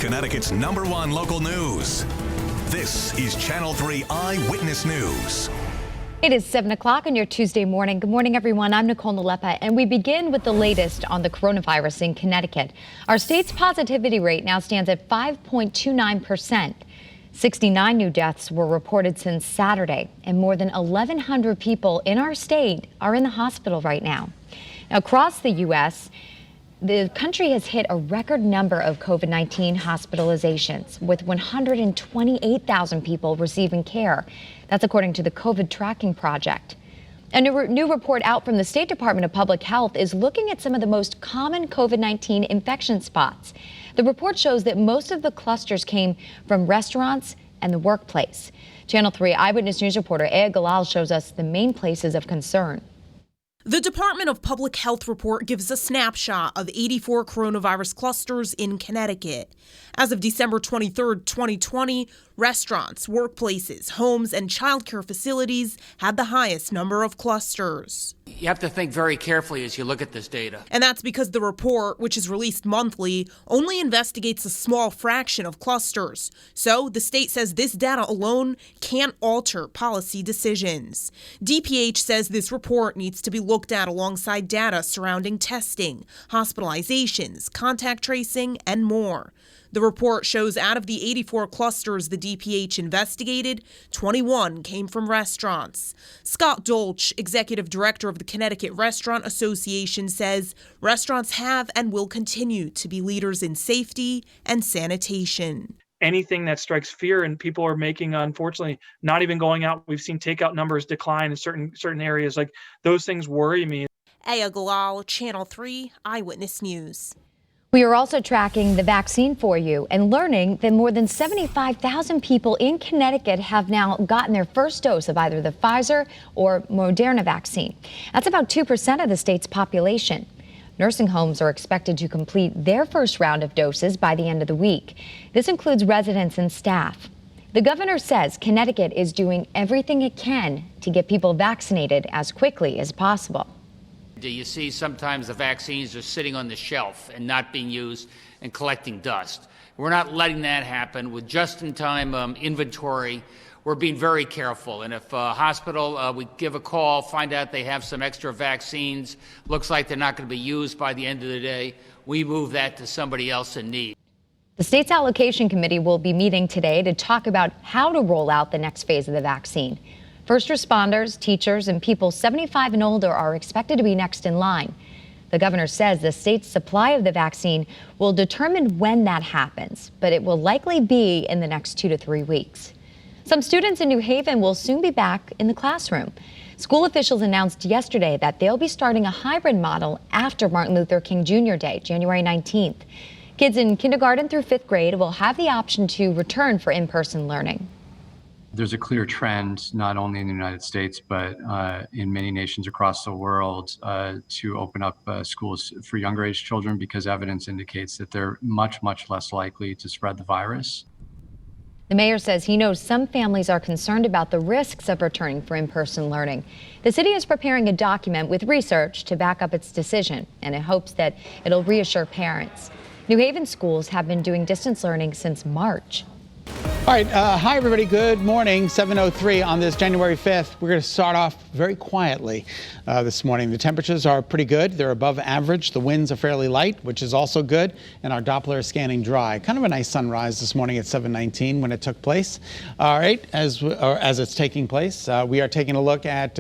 Connecticut's #1 local news. This is Channel 3 Eyewitness News. It is 7 o'clock on your Tuesday morning. Good morning, everyone. I'm Nicole Nalepa, and we begin with the latest on the coronavirus in Connecticut. Our state's positivity rate now stands at 5.29%. 69 new deaths were reported since Saturday, and more than 1,100 people in our state are in the hospital right now. Now, across the U.S., the country has hit a record number of COVID-19 hospitalizations, with 128,000 people receiving care. That's according to the COVID Tracking Project. A new report out from the State Department of Public Health is looking at some of the most common COVID-19 infection spots. The report shows that most of the clusters came from restaurants and the workplace. Channel 3 Eyewitness News reporter Aya Galal shows us the main places of concern. The Department of Public Health report gives a snapshot of 84 coronavirus clusters in Connecticut. As of December 23, 2020, restaurants, workplaces, homes, and childcare facilities had the highest number of clusters. You have to think very carefully as you look at this data. And that's because the report, which is released monthly, only investigates a small fraction of clusters. So the state says this data alone can't alter policy decisions. DPH says this report needs to be looked at alongside data surrounding testing, hospitalizations, contact tracing, and more. The report shows out of the 84 clusters the DPH investigated, 21 came from restaurants. Scot, executive director of the Connecticut Restaurant Association, says restaurants have and will continue to be leaders in safety and sanitation. Anything that strikes fear, and people are making, unfortunately, not even going out. We've seen takeout numbers decline in certain areas. Like, those things worry me. Aya Galal, Channel 3 Eyewitness News. We are also tracking the vaccine for you and learning that more than 75,000 people in Connecticut have now gotten their first dose of either the Pfizer or Moderna vaccine. That's about 2% of the state's population. Nursing homes are expected to complete their first round of doses by the end of the week. This includes residents and staff. The governor says Connecticut is doing everything it can to get people vaccinated as quickly as possible. Do you see sometimes the vaccines are sitting on the shelf and not being used and collecting dust? We're not letting that happen. With just-in-time inventory, we're being very careful. And if a hospital, we give a call, find out they have some extra vaccines, looks like they're not going to be used by the end of the day, we move that to somebody else in need. The state's allocation committee will be meeting today to talk about how to roll out the next phase of the vaccine. First responders, teachers, and people 75 and older are expected to be next in line. The governor says the state's supply of the vaccine will determine when that happens, but it will likely be in the next 2 to 3 weeks. Some students in New Haven will soon be back in the classroom. School officials announced yesterday that they'll be starting a hybrid model after Martin Luther King Jr. Day, January 19th. Kids in kindergarten through 5th grade will have the option to return for in-person learning. There's a clear trend, not only in the United States, but in many nations across the world, to open up schools for younger age children because evidence indicates that they're much, much less likely to spread the virus. The mayor says he knows some families are concerned about the risks of returning for in-person learning. The city is preparing a document with research to back up its decision, and it hopes that it'll reassure parents. New Haven schools have been doing distance learning since March. All right. Hi, everybody. Good morning. 7:03 on this January 5th. We're going to start off very quietly this morning. The temperatures are pretty good. They're above average. The winds are fairly light, which is also good. And our Doppler is scanning dry. Kind of a nice sunrise this morning at 7:19 when it took place. All right. As it's taking place, we are taking a look at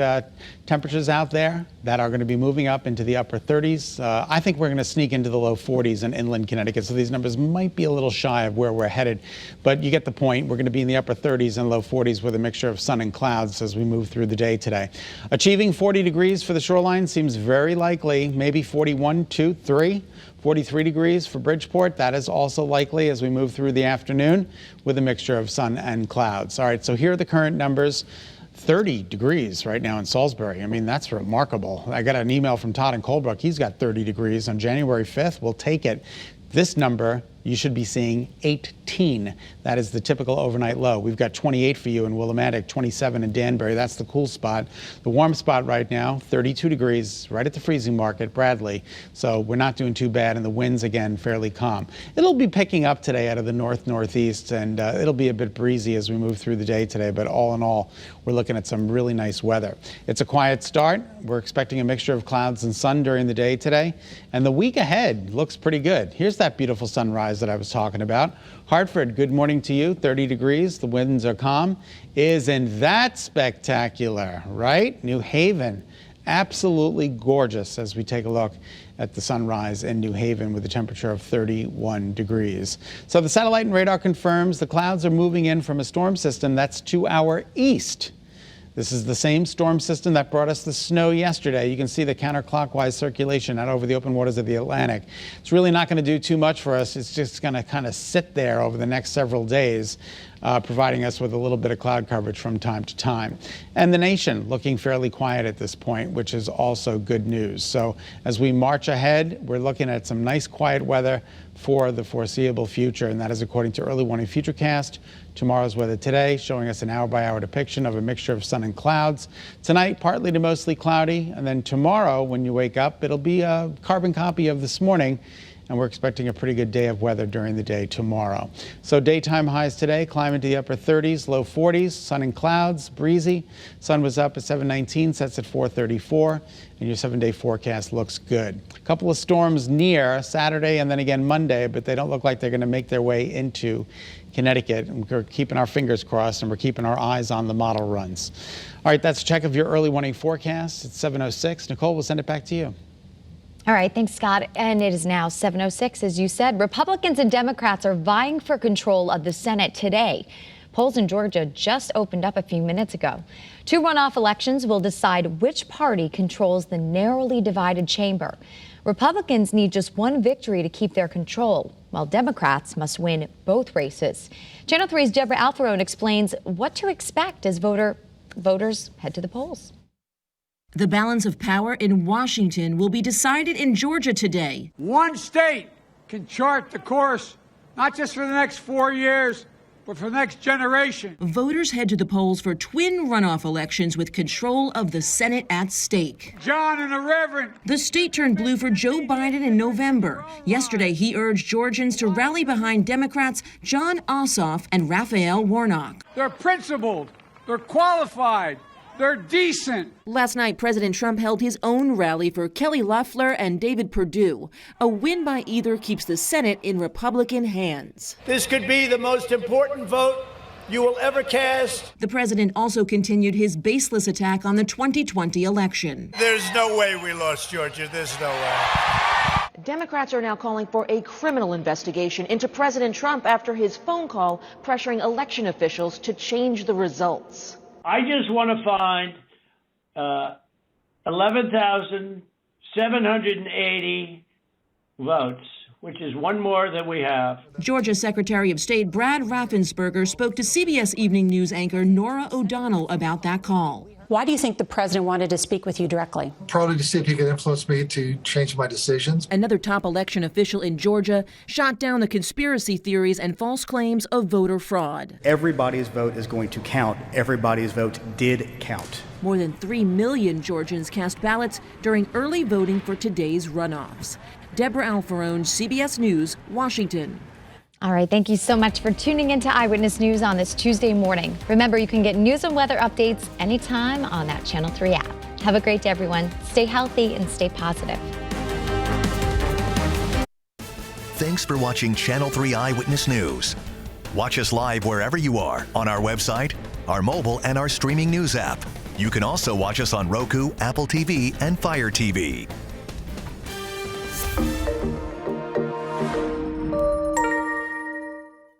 temperatures out there that are going to be moving up into the upper 30s. I think we're going to sneak into the low 40s in inland Connecticut. So these numbers might be a little shy of where we're headed. But you get the point. We're going to be in the upper 30s and low 40s with a mixture of sun and clouds as we move through the day today. Achieving 40 degrees for the shoreline seems very likely. Maybe 41, 2, 3. 43 degrees for Bridgeport. That is also likely as we move through the afternoon with a mixture of sun and clouds. All right, so here are the current numbers. 30 degrees right now in Salisbury. I mean, that's remarkable. I got an email from Todd in Colebrook. He's got 30 degrees on January 5th. We'll take it. This number, you should be seeing 18. That is the typical overnight low. We've got 28 for you in Willimantic, 27 in Danbury. That's the cool spot. The warm spot right now, 32 degrees, right at the freezing mark at Bradley. So we're not doing too bad, and the winds, again, fairly calm. It'll be picking up today out of the northeast, and it'll be a bit breezy as we move through the day today. But all in all, we're looking at some really nice weather. It's a quiet start. We're expecting a mixture of clouds and sun during the day today, and the week ahead looks pretty good. Here's that beautiful sunrise that I was talking about. Hartford, good morning to you. 30 degrees. The winds are calm. Isn't that spectacular, right? New Haven, absolutely gorgeous as we take a look at the sunrise in New Haven with a temperature of 31 degrees. So the satellite and radar confirms the clouds are moving in from a storm system that's to our east. This is the same storm system that brought us the snow yesterday. You can see the counterclockwise circulation out over the open waters of the Atlantic. It's really not going to do too much for us. It's just going to kind of sit there over the next several days, providing us with a little bit of cloud coverage from time to time. And the nation looking fairly quiet at this point, which is also good news. So as we march ahead, we're looking at some nice quiet weather for the foreseeable future, and that is according to early warning futurecast. Tomorrow's weather today showing us an hour-by-hour depiction of a mixture of sun and clouds. Tonight, partly to mostly cloudy, and then tomorrow, when you wake up, it'll be a carbon copy of this morning, and we're expecting a pretty good day of weather during the day tomorrow. So daytime highs today, climbing to the upper 30s, low 40s, sun and clouds, breezy. Sun was up at 7:19, sets at 4:34, and your 7-day forecast looks good. A couple of storms near Saturday and then again Monday, but they don't look like they're going to make their way into Connecticut. And we're keeping our fingers crossed, and we're keeping our eyes on the model runs. All right, that's a check of your early warning forecast. It's 7:06. Nicole, we'll send it back to you. All right, thanks, Scott. And it is now 7:06, as you said. Republicans and Democrats are vying for control of the Senate today. Polls in Georgia just opened up a few minutes ago. 2 runoff elections will decide which party controls the narrowly divided chamber. Republicans need just one victory to keep their control, while Democrats must win both races. Channel 3's Deborah Alfarone explains what to expect as voters head to the polls. The balance of power in Washington will be decided in Georgia today. One state can chart the course, not just for the next 4 years, but for the next generation. Voters head to the polls for twin runoff elections with control of the Senate at stake. John and the Reverend. The state turned blue for Joe Biden in November. Yesterday, he urged Georgians to rally behind Democrats Jon Ossoff and Raphael Warnock. They're principled. They're qualified. They're decent. Last night, President Trump held his own rally for Kelly Loeffler and David Perdue. A win by either keeps the Senate in Republican hands. This could be the most important vote you will ever cast. The president also continued his baseless attack on the 2020 election. There's no way we lost Georgia. There's no way. Democrats are now calling for a criminal investigation into President Trump after his phone call pressuring election officials to change the results. I just want to find 11,780 votes, which is one more than we have. Georgia Secretary of State Brad Raffensperger spoke to CBS Evening News anchor Norah O'Donnell about that call. Why do you think the president wanted to speak with you directly? Probably to see if he could influence me to change my decisions. Another top election official in Georgia shot down the conspiracy theories and false claims of voter fraud. Everybody's vote is going to count. Everybody's vote did count. More than 3 million Georgians cast ballots during early voting for today's runoffs. Deborah Alfarone, CBS News, Washington. All right, thank you so much for tuning into Eyewitness News on this Tuesday morning. Remember, you can get news and weather updates anytime on that Channel 3 app. Have a great day, everyone. Stay healthy and stay positive. Thanks for watching Channel 3 Eyewitness News. Watch us live wherever you are on our website, our mobile, and our streaming news app. You can also watch us on Roku, Apple TV, and Fire TV.